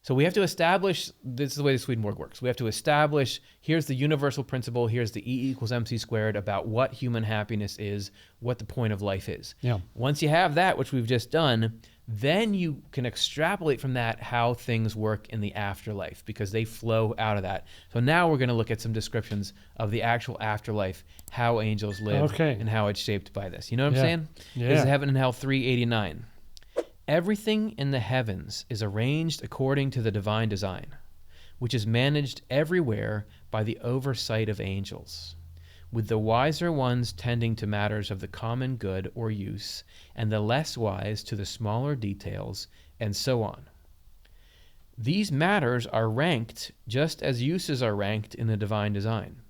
So we have to establish, this is the way the Swedenborg works. We have to establish, here's the universal principle, here's the E equals MC squared about what human happiness is, what the point of life is. Yeah. Once you have that, which we've just done, then you can extrapolate from that how things work in the afterlife, because they flow out of that. So now we're going to look at some descriptions of the actual afterlife, how angels live, and how it's shaped by this. You know what I'm saying? Yeah. This is Heaven and Hell 389. Everything in the heavens is arranged according to the divine design, which is managed everywhere by the oversight of angels, with the wiser ones tending to matters of the common good or use, and the less wise to the smaller details, and so on. These matters are ranked just as uses are ranked in the divine design.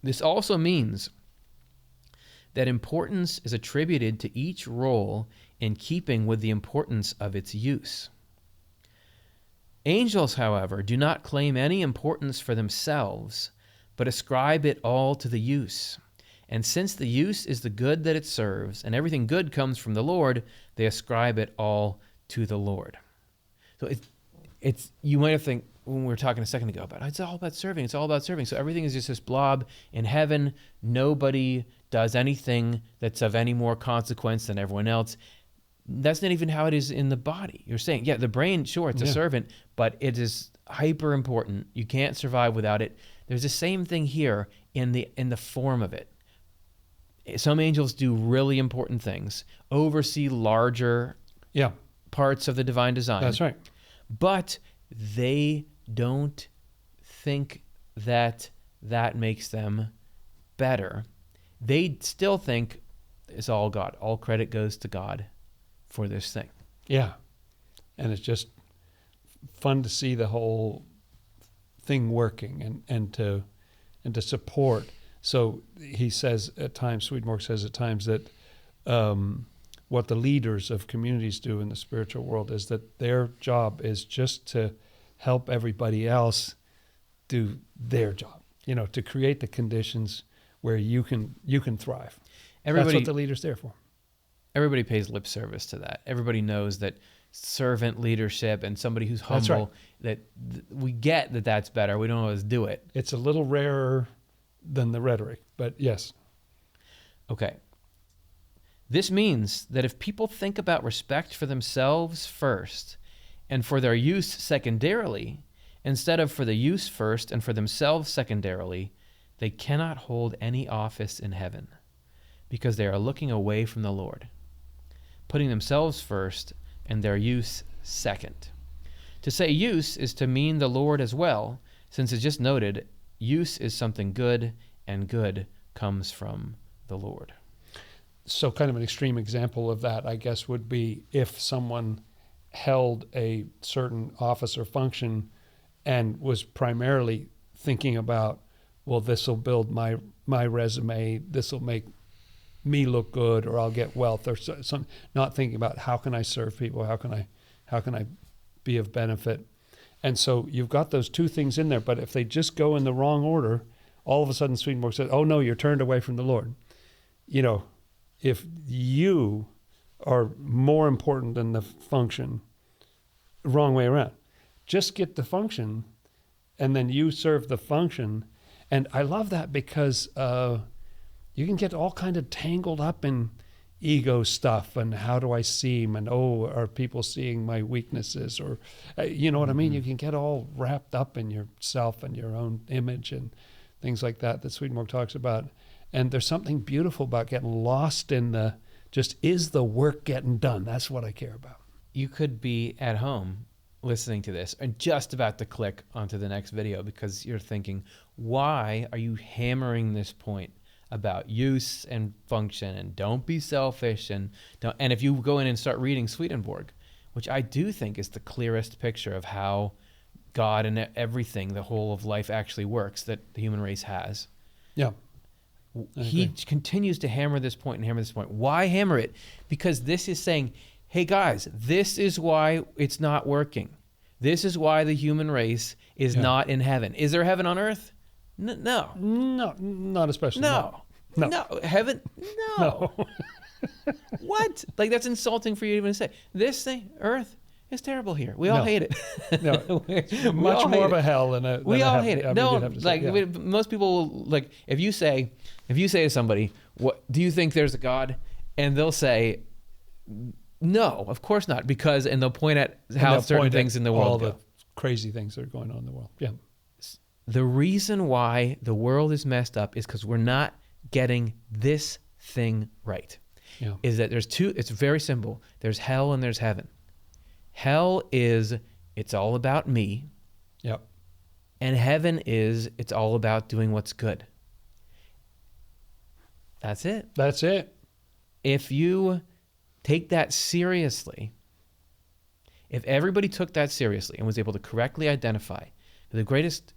This also means that importance is attributed to each role in keeping with the importance of its use. Angels, however, do not claim any importance for themselves, but ascribe it all to the use. And since the use is the good that it serves, and everything good comes from the Lord, they ascribe it all to the Lord. So it's you might have think, when we were talking a second ago about it's all about serving, it's all about serving. So everything is just this blob. In heaven, nobody does anything that's of any more consequence than everyone else. That's not even how it is in the body. You're saying, yeah, the brain, sure, it's a servant, but it is hyper important. You can't survive without it. There's the same thing here in the form of it. Some angels do really important things, oversee larger parts of the divine design. That's right. But they don't think that makes them better. They still think it's all God. All credit goes to God for this thing. Yeah. And it's just fun to see the whole thing working and to support. So he says at times, Swedenborg says at times that what the leaders of communities do in the spiritual world is that their job is just to help everybody else do their job, to create the conditions where you can thrive. That's what the leader's there for. Everybody pays lip service to that. Everybody knows that servant leadership and somebody who's humble, that we get that that's better. We don't always do it. It's a little rarer than the rhetoric, but yes. Okay. This means that if people think about respect for themselves first and for their use secondarily, instead of for the use first and for themselves secondarily, they cannot hold any office in heaven because they are looking away from the Lord, putting themselves first and their use second. To say use is to mean the Lord as well, since it's just noted, use is something good, and good comes from the Lord. So kind of an extreme example of that, I guess, would be if someone held a certain office or function and was primarily thinking about, well, this will build my resume, this will make me look good, or I'll get wealth, or some, not thinking about how can I serve people, how can I be of benefit. And so you've got those two things in there, but if they just go in the wrong order, all of a sudden Swedenborg says, oh no, you're turned away from the Lord. If you are more important than the function, wrong way around. Just get the function and then you serve the function. And I love that because you can get all kind of tangled up in ego stuff and how do I seem, and are people seeing my weaknesses, or you know what I mean? You can get all wrapped up in yourself and your own image and things like that Swedenborg talks about. And there's something beautiful about getting lost in is the work getting done? That's what I care about. You could be at home listening to this and just about to click onto the next video because you're thinking, why are you hammering this point about use and function and don't be selfish and if you go in and start reading Swedenborg, which I do think is the clearest picture of how God and everything, the whole of life actually works that the human race has. Yeah. He continues to hammer this point and hammer this point. Why hammer it? Because this is saying, hey guys, this is why it's not working. This is why the human race is not in heaven. Is there heaven on earth? No. No, not especially. No. Heaven? No. What? Like, that's insulting for you to even say. This thing, earth, It's terrible here. We all No. hate it. No, We much all more hate of it. a hell than a. We than a all heaven. hate it. I mean, No, you'd have to say, like yeah. most people will, like if you say to somebody, "What do you think there's a God?" and they'll say, "No, of course not," because and they'll point at And how they'll certain point at things in the all world the go. crazy things that are going on in the world. Yeah. The reason why the world is messed up is because we're not getting this thing right. Yeah. Is that there's two, it's very simple. There's hell and there's heaven. Hell is, it's all about me. Yep. And heaven is, it's all about doing what's good. That's it. That's it. If you take that seriously, if everybody took that seriously and was able to correctly identify, the greatest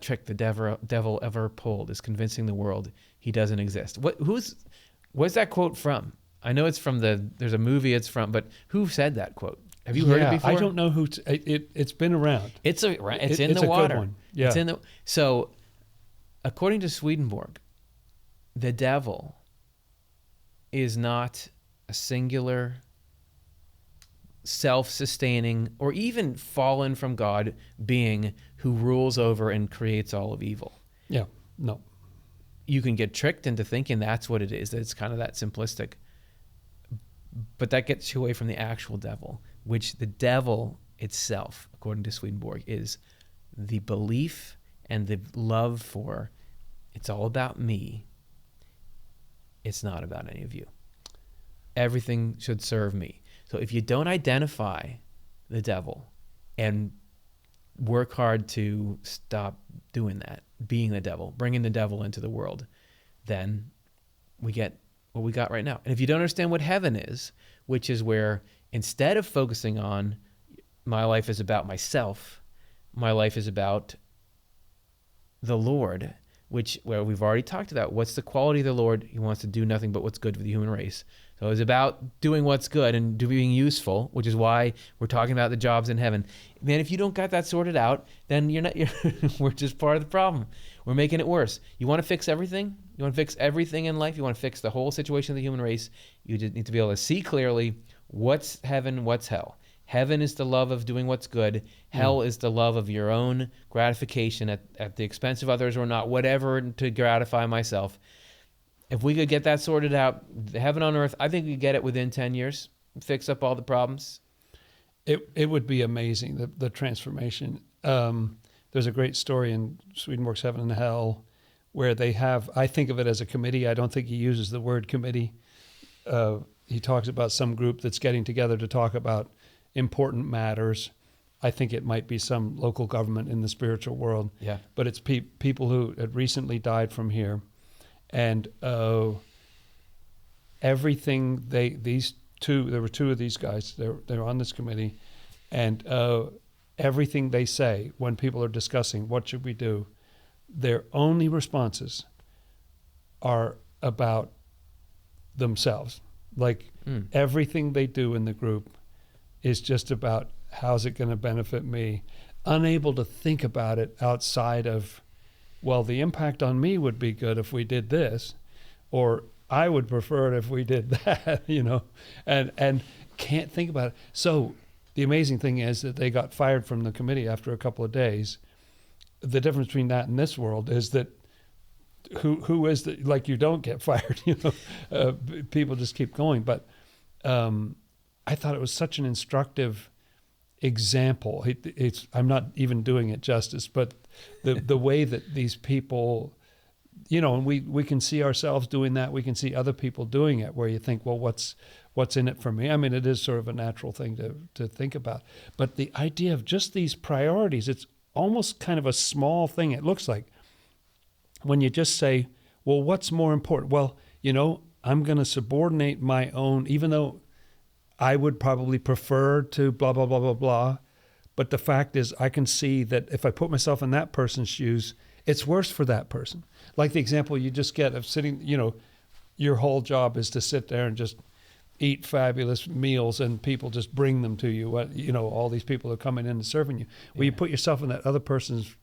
trick the devil ever pulled is convincing the world he doesn't exist. What's that quote from? I know it's from there's a movie it's from, but who said that quote? Have you heard it before? I don't know who. It's been around. It's in It's the a water. good one. Yeah. It's in the, so according to Swedenborg, the devil is not a singular, self-sustaining, or even fallen from God being who rules over and creates all of evil. Yeah. No. You can get tricked into thinking that's what it is. That it's kind of that simplistic. But that gets you away from the actual devil, which the devil itself, according to Swedenborg, is the belief and the love for, it's all about me. It's not about any of you. Everything should serve me. So if you don't identify the devil and work hard to stop doing that, being the devil, bringing the devil into the world, then we get what we got right now. And if you don't understand what heaven is, which is where instead of focusing on my life is about myself, my life is about the Lord, where we've already talked about what's the quality of the Lord. He wants to do nothing but what's good for the human race. So it's about doing what's good and being useful, which is why we're talking about the jobs in heaven. Man, if you don't got that sorted out, then we're just part of the problem. We're making it worse. You want to fix everything? You want to fix everything in life? You want to fix the whole situation of the human race? You just need to be able to see clearly what's heaven, what's hell. Heaven is the love of doing what's good. Hell is the love of your own gratification at the expense of others or not, whatever, to gratify myself. If we could get that sorted out, the heaven on earth, I think we could get it within 10 years, fix up all the problems. It would be amazing, the transformation. There's a great story in Swedenborg's Heaven and Hell where they have, I think of it as a committee. I don't think he uses the word committee. He talks about some group that's getting together to talk about important matters. I think it might be some local government in the spiritual world. Yeah. But it's people who had recently died from here. And everything there were two of these guys, they're on this committee, and everything they say when people are discussing what should we do, their only responses are about themselves. Like everything they do in the group is just about how's it going to benefit me, unable to think about it outside of, well, the impact on me would be good if we did this, or I would prefer it if we did that, and can't think about it. So the amazing thing is that they got fired from the committee after a couple of days. The difference between that and this world is that who is the, like, you don't get fired, people just keep going. But I thought it was such an instructive example. I'm not even doing it justice, but the way that these people, and we can see ourselves doing that. We can see other people doing it, where you think, well, what's in it for me? I mean, it is sort of a natural thing to think about. But the idea of just these priorities, it's almost kind of a small thing, it looks like, when you just say, well, what's more important? Well, I'm going to subordinate my own, even though I would probably prefer to blah, blah, blah, blah, blah. But the fact is, I can see that if I put myself in that person's shoes, it's worse for that person. Like the example you just get of sitting, your whole job is to sit there and just eat fabulous meals and people just bring them to you. All these people are coming in and serving you. When you put yourself in that other person's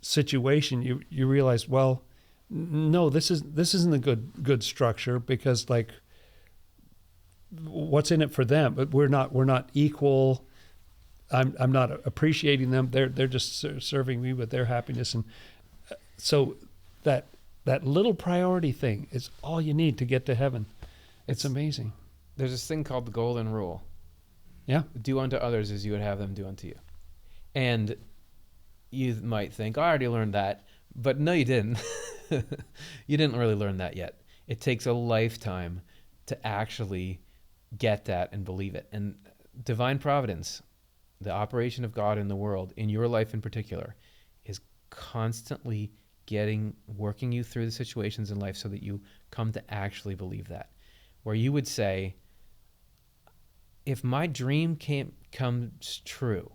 situation, you realize, well, no, this isn't a good structure, because, like, what's in it for them? But we're not equal. I'm not appreciating them. They're just serving me with their happiness, and so that little priority thing is all you need to get to heaven. It's amazing. There's this thing called the golden rule. Yeah. Do unto others as you would have them do unto you. And you might think, I already learned that. But no, you didn't. You didn't really learn that yet. It takes a lifetime to actually get that and believe it. And divine providence, the operation of God in the world, in your life in particular, is constantly working you through the situations in life so that you come to actually believe that. Where you would say, if my dream comes true,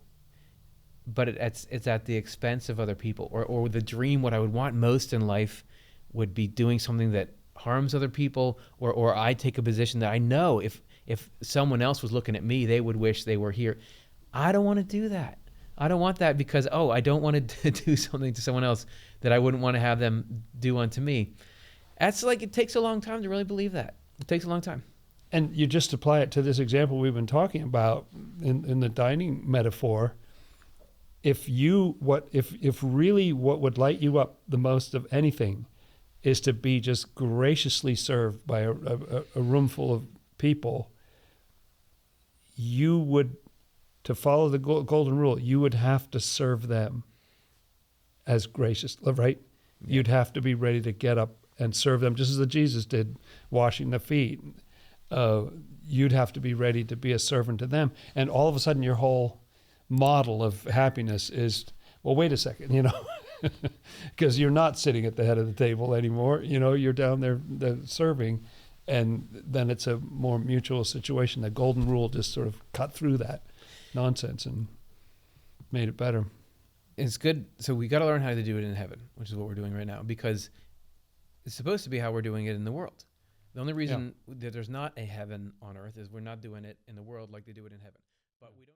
but it's at the expense of other people, or the dream, what I would want most in life would be doing something that harms other people, or I take a position that I know if someone else was looking at me, they would wish they were here. I don't want to do that. I don't want that because, I don't want to do something to someone else that I wouldn't want to have them do unto me. That's like, it takes a long time to really believe that. It takes a long time. And you just apply it to this example we've been talking about in the dining metaphor. If really what would light you up the most of anything is to be just graciously served by a room full of people, you would, to follow the golden rule, you would have to serve them as gracious, right? Yeah. You'd have to be ready to get up and serve them just as Jesus did, washing the feet. You'd have to be ready to be a servant to them. And all of a sudden your whole model of happiness is, well, wait a second, because you're not sitting at the head of the table anymore. You're down there serving, and then it's a more mutual situation. The golden rule just sort of cut through that nonsense and made it better. It's good. So we got to learn how to do it in heaven, which is what we're doing right now, because it's supposed to be how we're doing it in the world. The only reason that there's not a heaven on earth is we're not doing it in the world like they do it in heaven. But we don't.